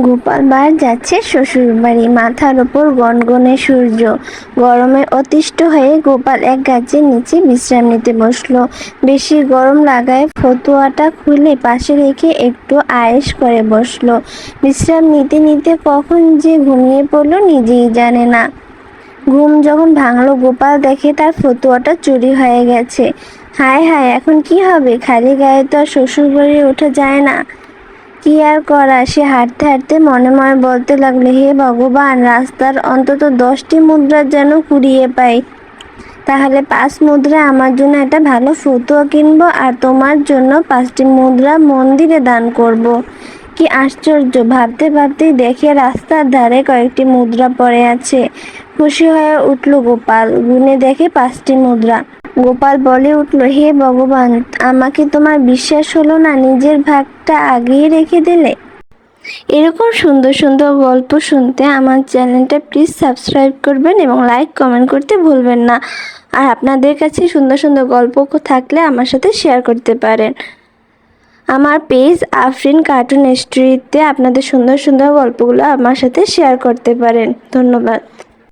গোপাল বার যাচ্ছে শ্বশুর বাড়ি। মাথার ওপর গনগনে সূর্য। গরমে অতিষ্ঠ হয়ে গোপাল এক গাছের নিচে বিশ্রাম নিতে বসলো। বেশি গরম লাগায় ফতুয়াটা খুলে পাশে রেখে একটু আয়েশ করে বসলো। বিশ্রাম নিতে নিতে কখন যে ঘুমিয়ে পড়লো নিজেই জানে না। ঘুম যখন ভাঙলো গোপাল দেখে তার ফতুয়াটা চুরি হয়ে গেছে। হায় হায়, এখন কি হবে? খালি গায়ে তো আর শ্বশুর বাড়ি ওঠা যায় না। কি আর করা, সে হাঁটতে হাঁটতে মনে মনে বলতে লাগলো, হে ভগবান, রাস্তার অন্তত 10টি মুদ্রা যেন কুড়িয়ে পাই। তাহলে 5 মুদ্রা আমার জন্য একটা ভালো ফতুয়া কিনবো, আর তোমার জন্য 5টি মুদ্রা মন্দিরে দান করব। কি আশ্চর্য! ভাবতে ভাবতেই দেখে রাস্তার ধারে কয়েকটি মুদ্রা পড়ে আছে। খুশি হয়ে উঠল গোপাল। গুনে দেখে 5টি মুদ্রা। গোপাল বলে উঠল, হে ভগবান, আমাকে তোমার বিশ্বাস হলো না? নিজের ভাগটা আগেই রেখে দিলে। এরকম সুন্দর সুন্দর গল্প শুনতে আমার চ্যানেলটা প্লিজ সাবস্ক্রাইব করবেন এবং লাইক কমেন্ট করতে ভুলবেন না। আর আপনাদের কাছে সুন্দর সুন্দর গল্প থাকলে আমার সাথে শেয়ার করতে পারেন। আমার পেজ আফরিন কার্টুন স্টোরিতে আপনাদের সুন্দর সুন্দর গল্পগুলো আমার সাথে শেয়ার করতে পারেন। ধন্যবাদ।